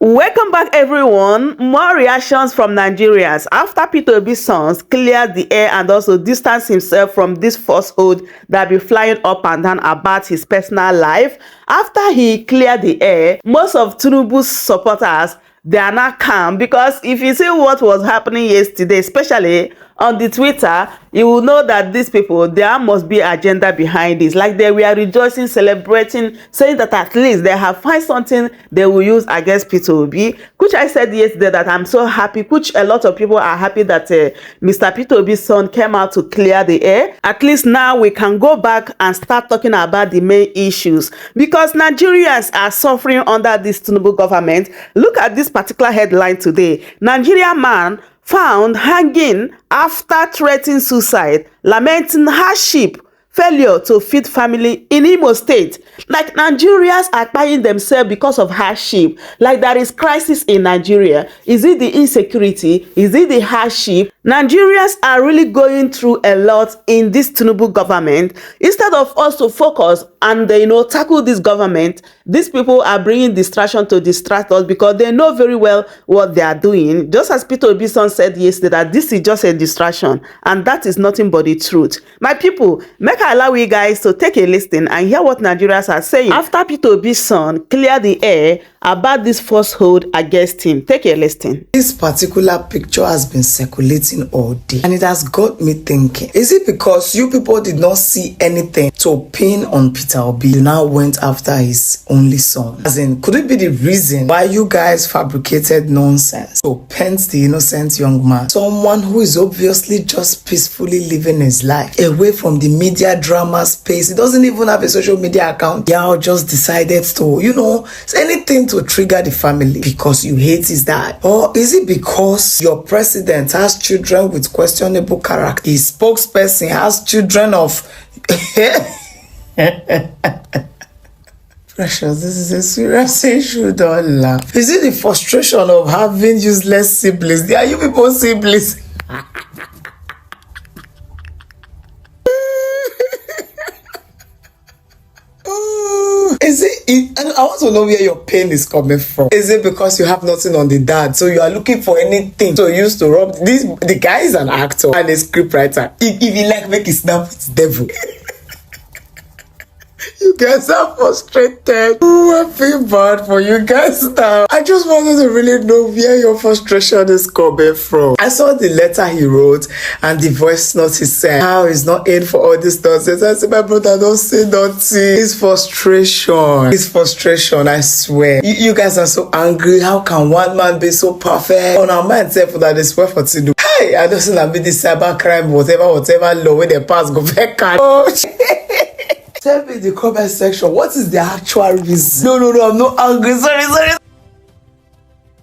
Welcome back, everyone. More reactions from Nigerians after Obi'S sons cleared the air and also distanced himself from this falsehood that be flying up and down about his personal life. After he cleared the air, most of Tinubu'S supporters, they are not calm, because if you see what was happening yesterday, especially on the Twitter, you will know that these people, there must be agenda behind this. Like, they were rejoicing, celebrating, saying that at least they have found something they will use against Peter Obi, which I said yesterday that I'm so happy, which a lot of people are happy that Mr. Peter Obi's son came out to clear the air. At least now we can go back and start talking about the main issues, because Nigerians are suffering under this Tinubu government. Look at this particular headline today. Nigerian man found hanging after threatening suicide, lamenting hardship, failure to feed family in Imo State. Like, Nigerians are buying themselves because of hardship. Like, there is crisis in Nigeria. Is it the insecurity? Is it the hardship? Nigerians are really going through a lot in this Tinubu government. Instead of us to focus and tackle this government, these people are bringing distraction to distract us, because they know very well what they are doing. Just as Peter Obi's son said yesterday, that this is just a distraction, and that is nothing but the truth. My people, make I allow you guys to take a listen and hear what Nigerians are saying after Peter Obi's son cleared the air about this falsehood against him. Take a listen. This particular picture has been circulating all day, and it has got me thinking, is it because you people did not see anything to pin on Peter Obi, you now went after his only son? As in, could it be the reason why you guys fabricated nonsense to paint the innocent young man, someone who is obviously just peacefully living his life away from the media drama space? He doesn't even have a social media account. Y'all just decided to, say anything to trigger the family because you hate his dad? Or is it because your president has children with questionable character? His spokesperson has children of Precious, this is a serious issue, don't laugh. Is it the frustration of having useless siblings? Are you people siblings? Is it, and I want to know where your pain is coming from. Is it because you have nothing on the dad, so you are looking for anything to use to rob this? The guy is an actor and a scriptwriter. If he like make it snap, it's devil. You guys are frustrated. Oh, I feel bad for you guys now. I just wanted to really know where your frustration is coming from. I saw the letter he wrote and the voice note he sent. How he's not in for all this nonsense. I said, my brother, don't say nothing. It's frustration. It's frustration, I swear. You guys are so angry. How can one man be so perfect? On our mindset for that is well for to do. Hey, I don't see that be the cyber crime, whatever law where they pass go back. Oh, tell me in the comment section, what is the actual reason? No, I'm not angry. Sorry.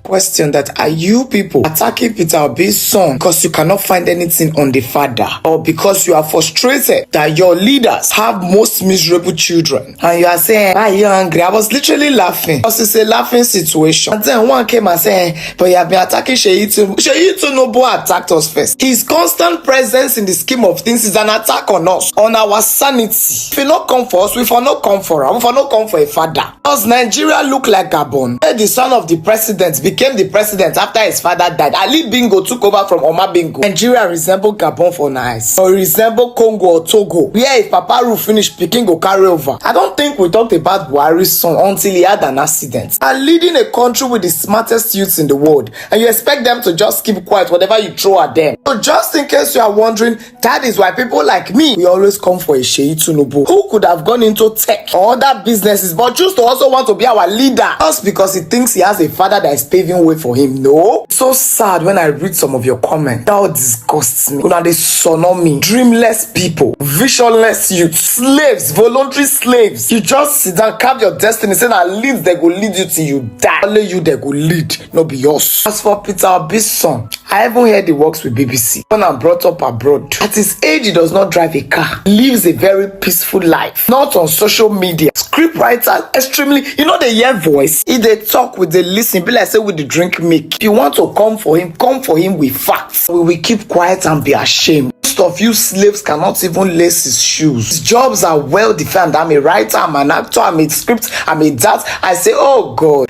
Question that, are you people attacking Peter Obi's son because you cannot find anything on the father, or because you are frustrated that your leaders have most miserable children and you are saying, why are you angry? I was literally laughing because it's a laughing situation. And then one came and said, but you have been attacking Tinubu attacked us first. His constant presence in the scheme of things is an attack on us, on our sanity. If you not come for us, we for not come for him, we for not come for a father. Does Nigeria look like Gabon, where the son of the president became the president after his father died? Ali Bingo took over from Omar Bingo. Nigeria resemble Gabon for nice, or resemble Congo or Togo, where if Papa Ru finished, Peking go carry over. I don't think we talked about Buhari's son until he had an accident. And leading a country with the smartest youths in the world, and you expect them to just keep quiet whatever you throw at them. So just in case you are wondering, that is why people like me, we always come for a Sheyi Tinubu, who could have gone into tech or other businesses, but choose to also want to be our leader just because he thinks he has a father that is paving way for him. No. So sad when I read some of your comments. That disgusts me. Una dey sono me. Dreamless people, visionless youth, slaves, voluntary slaves. You just sit down, carve your destiny, say na lead they go lead you till you die. Only you they go lead, no be yours. As for Peter Obi's son, I haven't heard he works with BBC. When I'm brought up abroad, at his age he does not drive a car. He lives a very peaceful life, not on social media. Script writer, extremely, they hear voice. If they talk with the listen, be like say with the drink milk. If you want to come for him with facts. We will keep quiet and be ashamed. Most of you slaves cannot even lace his shoes. His jobs are well defined. I'm a writer, I'm an actor, I'm a script, I'm a that. I say, oh God.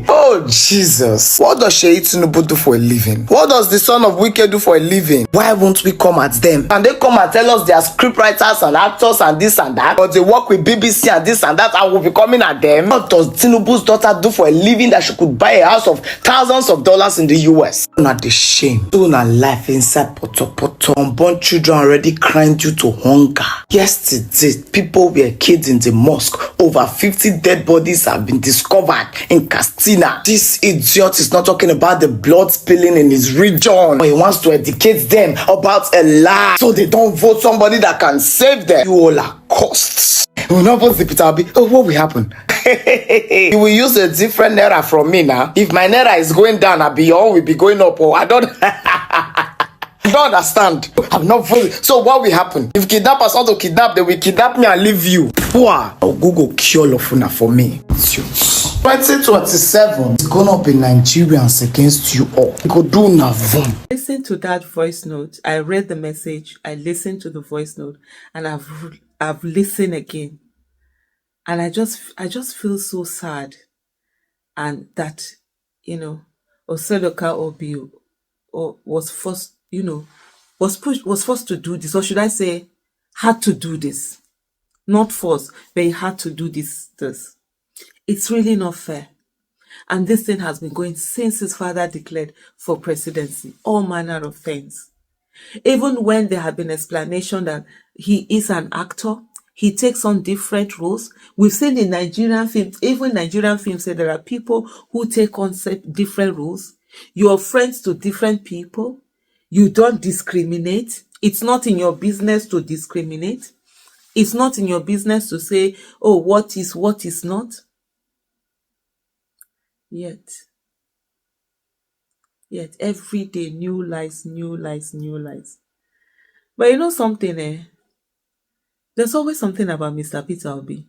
Oh Oh, Jesus. What does Sheyi Tinubu do for a living? What does the son of Wike do for a living? Why won't we come at them? And they come and tell us they are scriptwriters and actors and this and that? But they work with BBC and this and that, and we'll be coming at them? What does Tinubu's daughter do for a living that she could buy a house of thousands of dollars in the US? Not the shame. Soon a life inside poto. Unborn children already crying due to hunger. Yesterday, people were killed in the mosque. Over 50 dead bodies have been discovered in Castina. This idiot is not talking about the blood spilling in his region. He wants to educate them about a lie so they don't vote somebody that can save them. You all are costs. We will not vote the Peter Obi. Oh, what will happen? You will use a different naira from me now. If my naira is going down, your own will be going up. Oh, I don't understand. I'm not voting. So what will happen? If kidnappers want to kidnap, they will kidnap me and leave you. Poor. I'll Google cure Lofuna for me. 2027 is gonna be Nigerians against you all. Go do Navum. Listen to that voice note. I read the message. I listened to the voice note, and I've listened again, and I just feel so sad, and that Oseloka Obi was forced, was forced to do this, or should I say, had to do this, not forced, but he had to do this. It's really not fair. And this thing has been going since his father declared for presidency, all manner of things. Even when there had been explanation that he is an actor, he takes on different roles. We've seen in Nigerian films, even Nigerian films say there are people who take on different roles. You are friends to different people. You don't discriminate. It's not in your business to discriminate. It's not in your business to say, oh, what is not. Yet every day, new lies. But you know something, there's always something about Mr. Peter Obi.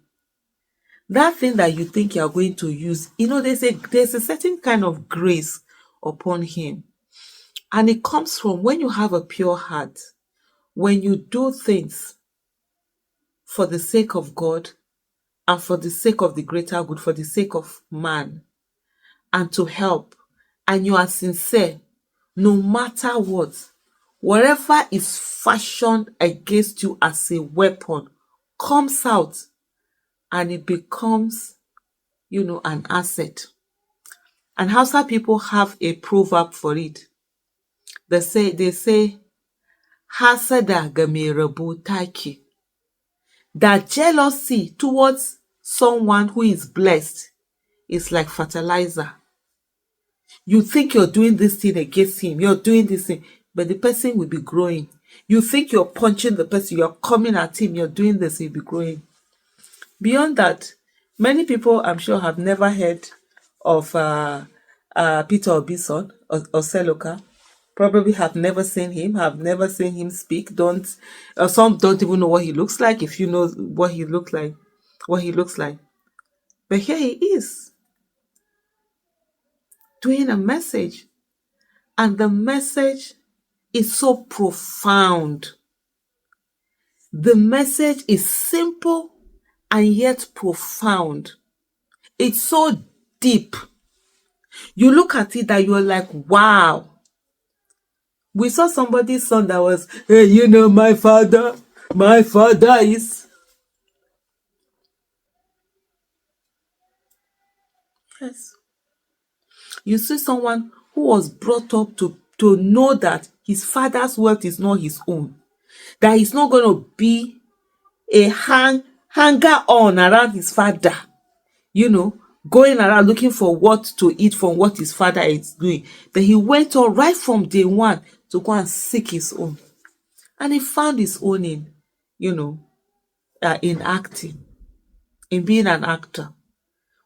That thing that you think you're going to use, there's a certain kind of grace upon him. And it comes from when you have a pure heart, when you do things for the sake of God and for the sake of the greater good, for the sake of man, and to help, and you are sincere, no matter what, whatever is fashioned against you as a weapon comes out and it becomes, an asset. And Hausa people have a proverb for it. They say, Hasada game rabu taki. That jealousy towards someone who is blessed is like fertilizer. You think you're doing this thing against him, you're doing this thing, but the person will be growing. You think you're punching the person, you're coming at him, you're doing this, he'll be growing. Beyond that, many people, I'm sure, have never heard of Peter Obi's son, Oseloka. Probably have never seen him speak. Some don't even know what he looks like, if you know what he looks like. But here he is, doing a message. And the message is so profound. The message is simple and yet profound. It's so deep. You look at it that you're like, wow. We saw somebody's son that was, hey, my father is. Yes. You see someone who was brought up to know that his father's wealth is not his own. That he's not going to be a hanger on around his father. Going around looking for what to eat from what his father is doing. But he went on right from day one to go and seek his own. And he found his own in acting, in being an actor.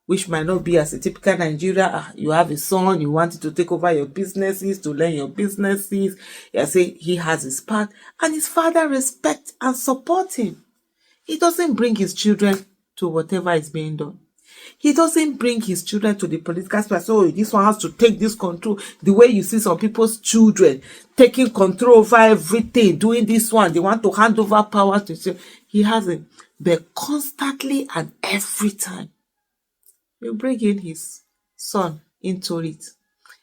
Which might not be as a typical Nigeria. You have a son, you wanted to take over your businesses, to learn your businesses. You say he has his part, and his father respects and supports him. He doesn't bring his children to whatever is being done. He doesn't bring his children to the political space. So this one has to take this control. The way you see some people's children taking control over everything, doing this one, they want to hand over power to children. He hasn't. But constantly and every time, you bring in his son into it.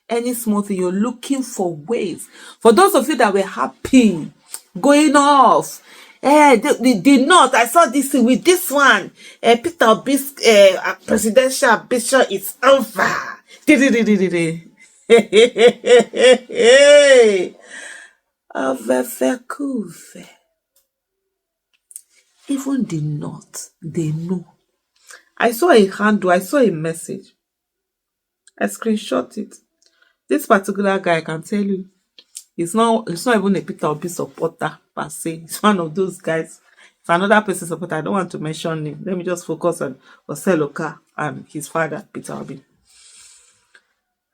Any small thing, you're looking for ways. For those of you that were happy, going off, the North, I saw this thing with this one. Peter Obi'S presidential ambition is over. Even the North, they know. I saw a handle, I saw a message. I screenshot it. This particular guy, I can tell you, it's not even a Peter Obi supporter per se. It's one of those guys. It's another person supporter. I don't want to mention him. Let me just focus on Oseloka and his father, Peter Obi.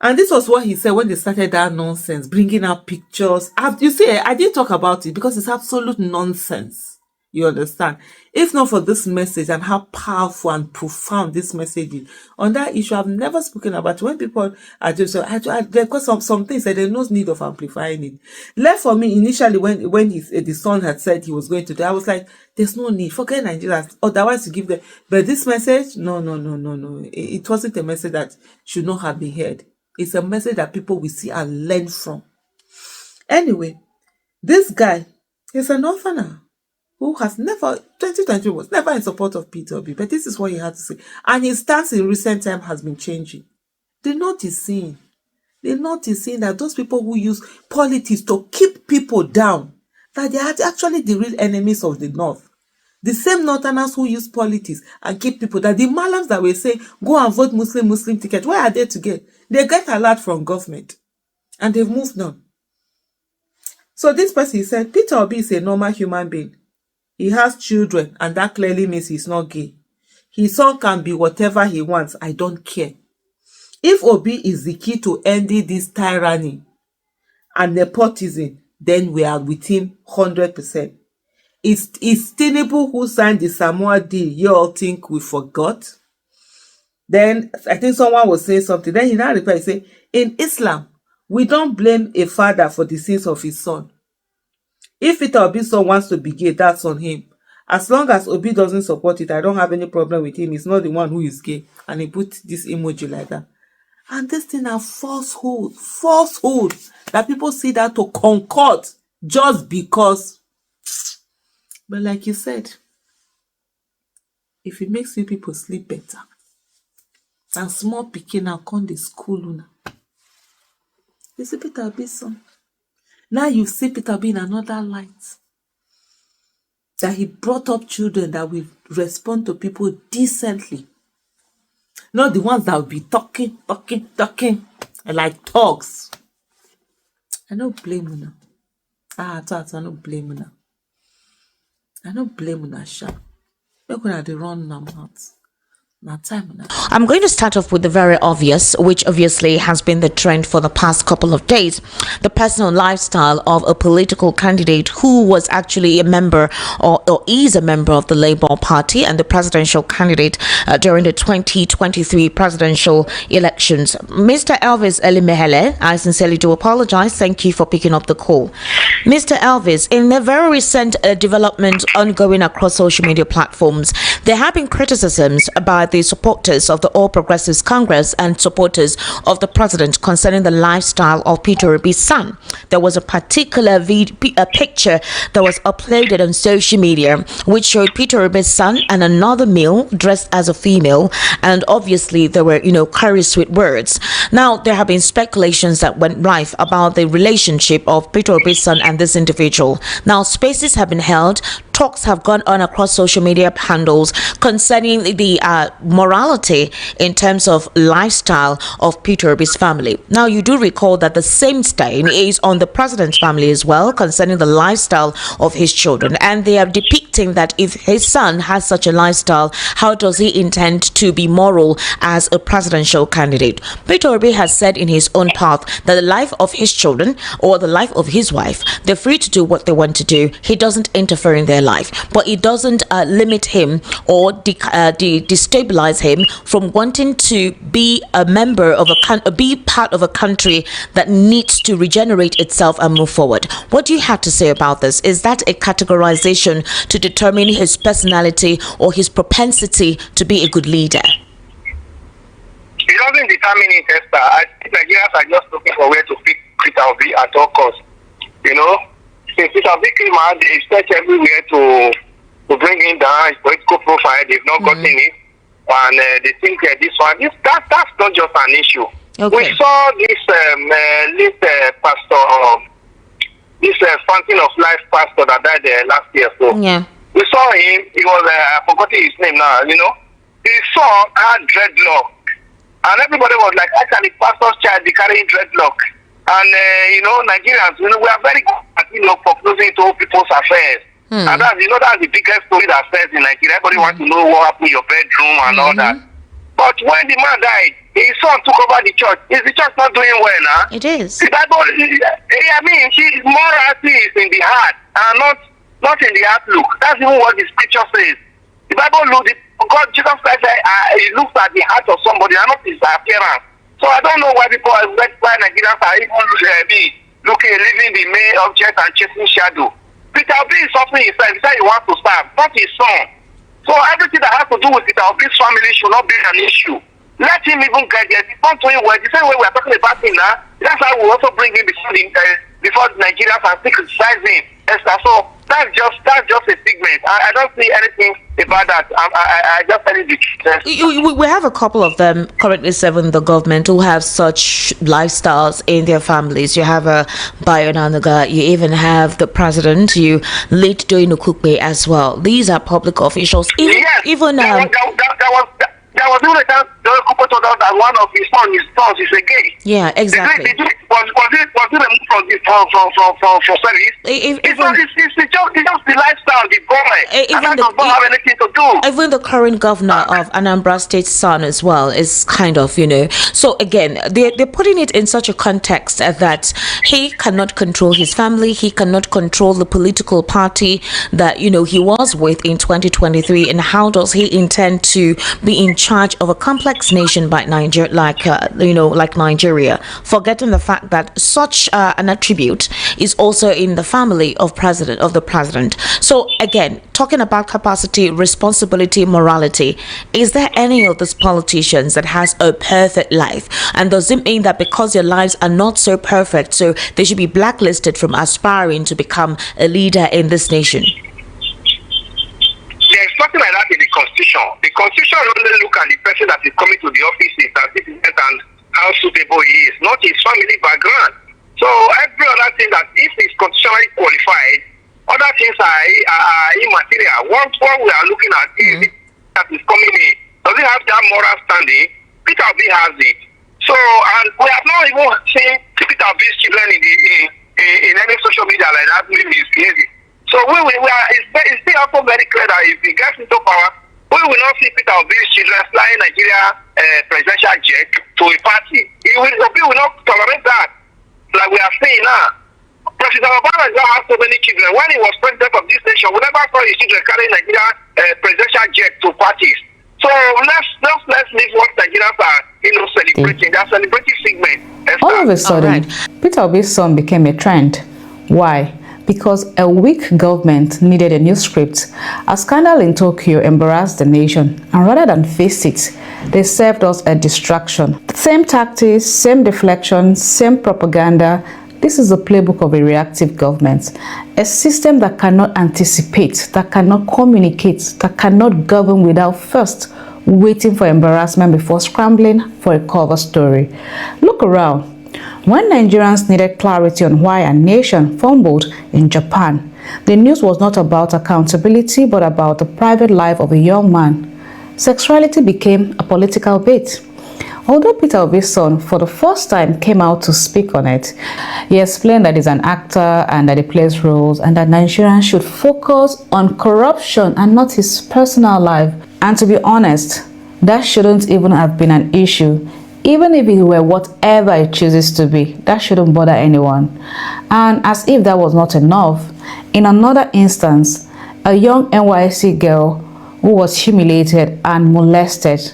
And this was what he said when they started that nonsense, bringing out pictures. You see, I didn't talk about it because it's absolute nonsense. You understand? If not for this message and how powerful and profound this message is, on that issue, I've never spoken about it. When people are just, they've got some things that there's no need of amplifying it. Left for me, initially, when the son had said he was going to do, I was like, there's no need. Forget Nigerians. Otherwise, you give them. But this message, no. It wasn't a message that should not have been heard. It's a message that people will see and learn from. Anyway, this guy is an orphaner who has never, 2020 was never in support of Peter Obi, but this is what he had to say. And his stance in recent time has been changing. The North is seeing that those people who use politics to keep people down, that they are actually the real enemies of the North. The same Northerners who use politics and keep people down, the Malams that will say, go and vote Muslim ticket, where are they to get? They get a lot from government. And they've moved on. So this person said, Peter Obi is a normal human being. He has children, and that clearly means he's not gay. His son can be whatever he wants. I don't care. If Obi is the key to ending this tyranny and nepotism, then we are with him 100%. It's Tinubu who signed the Samoa deal. You all think we forgot? Then I think someone was saying something. Then he now replied, say, in Islam, we don't blame a father for the sins of his son. If Peter Obi's son wants to be gay, that's on him. As long as Obi doesn't support it, I don't have any problem with him. He's not the one who is gay. And he put this emoji like that. And this thing are falsehood. That people see that to concord just because. But like you said, if it makes you people sleep better, and small pikin now come the school una. You see Peter Obi's son. Now you see Peter Obi in another light. That he brought up children that will respond to people decently. Not the ones that will be talking, like dogs. I don't blame you now. I don't blame you now. I don't blame you now, sha. We're going to run our mouths. I'm going to start off with the very obvious, which obviously has been the trend for the past couple of days. The personal lifestyle of a political candidate who was actually a member or is a member of the Labour Party and the presidential candidate during the 2023 presidential elections. Mr. Elvis Elimehele, I sincerely do apologize. Thank you for picking up the call. Mr. Elvis, in the very recent development ongoing across social media platforms, there have been criticisms about the supporters of the All Progressives Congress and supporters of the president concerning the lifestyle of Peter Obi's son. There was a particular picture that was uploaded on social media which showed Peter Obi's son and another male dressed as a female, and obviously there were, curry sweet words. Now there have been speculations that went rife about the relationship of Peter Obi's son and this individual. Now spaces have been held, talks have gone on across social media handles concerning the morality in terms of lifestyle of Peter Obi's family. Now, you do recall that the same stain is on the president's family as well concerning the lifestyle of his children, and they are depicting that if his son has such a lifestyle, how does he intend to be moral as a presidential candidate? Peter Obi has said in his own path that the life of his children or the life of his wife, they're free to do what they want to do. He doesn't interfere in their life, but it doesn't limit him or destabilize him from wanting to be a member of be part of a country that needs to regenerate itself and move forward. What do you have to say about this? Is that a categorization to determine his personality or his propensity to be a good leader? It doesn't determine it, Esther. I think Nigerians are just looking for where to pick Peter Obi at all costs. You know, since Peter Obi came out, they search everywhere to bring him down his political profile. They've not gotten it, and they think this one, that's not just an issue. Okay. We saw this pastor, this Fountain of Life pastor that died last year. So Yeah. we saw him. He was I forgot his name now. You know, his son had dreadlock, and everybody was like, "How can the pastor's child be carrying dreadlock?" And you know, Nigerians, you know, we are very good at foreclosing to people's affairs. And that's the biggest story that says in Nigeria. Everybody wants to know what happened in your bedroom and all that. But when the man died, his son took over the church. Is the church not doing well now? It is. The Bible, I mean, morality is in the heart and not in the outlook. That's even what the scripture says. The Bible looks, God, Jesus Christ, he looks at the heart of somebody and not his appearance. So I don't know why why Nigerians are even living the main object and chasing shadow. Peter Obi is suffering himself. He said he wants to serve, not his son. So everything that has to do with Peter Obi's family should not be an issue. Let him even get there. It's not doing well. The same way we are talking about him now, that's why we also bring him before Nigerians and still criticize him. Esther. So that's just a figment. I don't see anything about that. I just tell you the truth. We have a couple of them currently serving the government who have such lifestyles in their families. You have a Bayonanaga, you even have the president, you late Doinukukwe as well. These are public officials. Even there was even a time Kupo told us that one of his sons is a gay. Yeah, exactly. Was it removed from service? It's just the lifestyle, the boy. And that does not have anything to do. Even the current governor of Anambra State's son as well is kind of, So again, they're putting it in such a context that he cannot control his family, he cannot control the political party that, he was with in 2023, and how does he intend to be in charge of a complex nation like Nigeria, like Nigeria, forgetting the fact that such an attribute is also in the family of the president. So again, talking about capacity, responsibility, morality, is there any of these politicians that has a perfect life? And does it mean that because their lives are not so perfect, so they should be blacklisted from aspiring to become a leader in this nation? There's nothing like that in the Constitution. The Constitution only look at the person that is coming to the office and how suitable he is, not his family background. So every other thing that if he's constitutionally qualified, other things are immaterial. What we are looking at is that is coming in. Does he have that moral standing? Peter Obi has it. So, and we have not even seen Peter Obi's children in any social media like that. Maybe it's easy. So it's still also very clear that if he gets into power, we will not see Peter Obi's children flying Nigeria presidential jet to a party. Obi will not tolerate that, like we are seeing now. President Obama does not have so many children. When he was president of this nation, we never saw his children carrying Nigeria presidential jet to parties. So let's leave what Nigerians are celebrating. They are celebrating segment. All of a sudden, Peter Obi's son became a trend. Why? Because a weak government needed a new script. A scandal in Tokyo embarrassed the nation, and rather than face it, they served us a distraction. Same tactics, same deflection, same propaganda. This is the playbook of a reactive government, a system that cannot anticipate, that cannot communicate, that cannot govern without first waiting for embarrassment before scrambling for a cover story. Look around. When Nigerians needed clarity on why a nation fumbled in Japan, the news was not about accountability but about the private life of a young man. Sexuality became a political bait. Although Peter Obi's son for the first time came out to speak on it, he explained that he's an actor and that he plays roles and that Nigerians should focus on corruption and not his personal life. And to be honest, that shouldn't even have been an issue. Even if he were whatever he chooses to be, that shouldn't bother anyone. And as if that was not enough, in another instance, a young NYC girl who was humiliated and molested,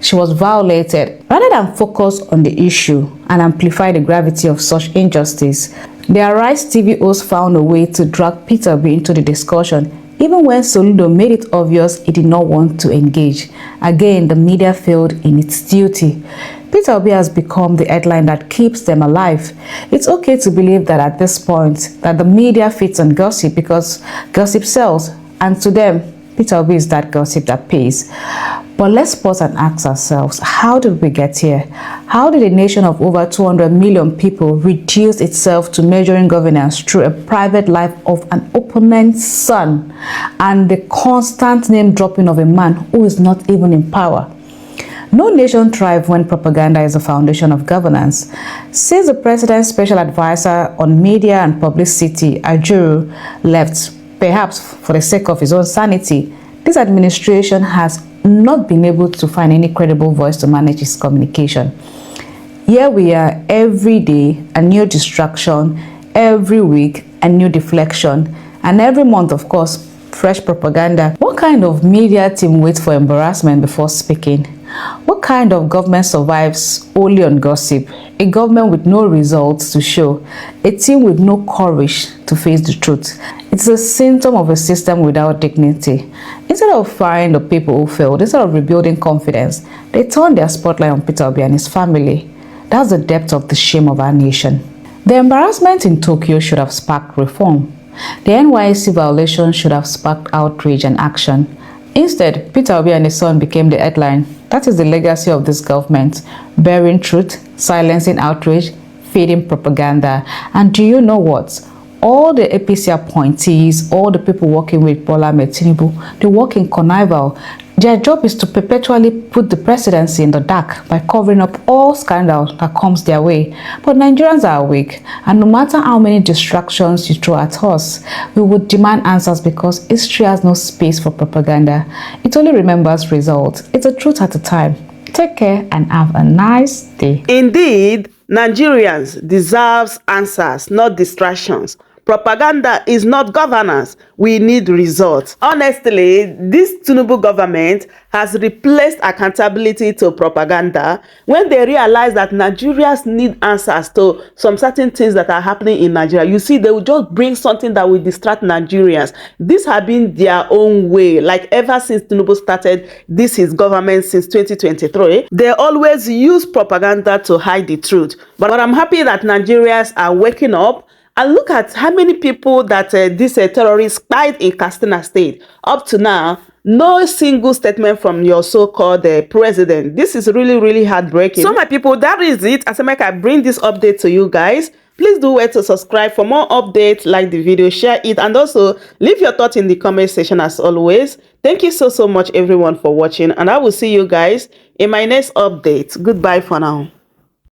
she was violated. Rather than focus on the issue and amplify the gravity of such injustice, the Arise TV host found a way to drag Peter Obi into the discussion, even when Soludo made it obvious he did not want to engage. Again, the media failed in its duty. Peter Obi has become the headline that keeps them alive. It's okay to believe that at this point that the media feeds on gossip because gossip sells, and to them, Peter Obi is that gossip that pays. But let's pause and ask ourselves, how did we get here? How did a nation of over 200 million people reduce itself to measuring governance through a private life of an opponent's son and the constant name dropping of a man who is not even in power? No nation thrives when propaganda is the foundation of governance. Since the president's special advisor on media and publicity, Ajuru, left, perhaps for the sake of his own sanity, this administration has not been able to find any credible voice to manage its communication. Here we are every day, a new distraction, every week, a new deflection, and every month, of course, fresh propaganda. What kind of media team waits for embarrassment before speaking? What kind of government survives only on gossip? A government with no results to show, a team with no courage to face the truth. It's a symptom of a system without dignity. Instead of firing the people who failed, instead of rebuilding confidence, they turned their spotlight on Peter Obi and his family. That's the depth of the shame of our nation. The embarrassment in Tokyo should have sparked reform. The NYSC violation should have sparked outrage and action. Instead, Peter Obi and his son became the headline. That is the legacy of this government: bearing truth, silencing outrage, feeding propaganda. And do you know what? All the APC appointees, all the people working with Bola Tinubu, they work in connival. Their job is to perpetually put the presidency in the dark by covering up all scandal that comes their way. But Nigerians are awake, and no matter how many distractions you throw at us, we would demand answers because history has no space for propaganda. It only remembers results. It's a truth at a time. Take care and have a nice day. Indeed, Nigerians deserve answers, not distractions. Propaganda is not governance. We need results. Honestly, this Tinubu government has replaced accountability to propaganda when they realize that Nigerians need answers to some certain things that are happening in Nigeria. You see, they will just bring something that will distract Nigerians. This has been their own way. Like ever since Tinubu started his government since 2023, they always use propaganda to hide the truth. But I'm happy that Nigerians are waking up. And look at how many people that this terrorist spied in Katsina State. Up to now, no single statement from your so-called president. This is really, really heartbreaking. So my people, that is it. As I bring this update to you guys. Please do wait to subscribe for more updates, like the video, share it, and also leave your thoughts in the comment section as always. Thank you so much everyone for watching, and I will see you guys in my next update. Goodbye for now.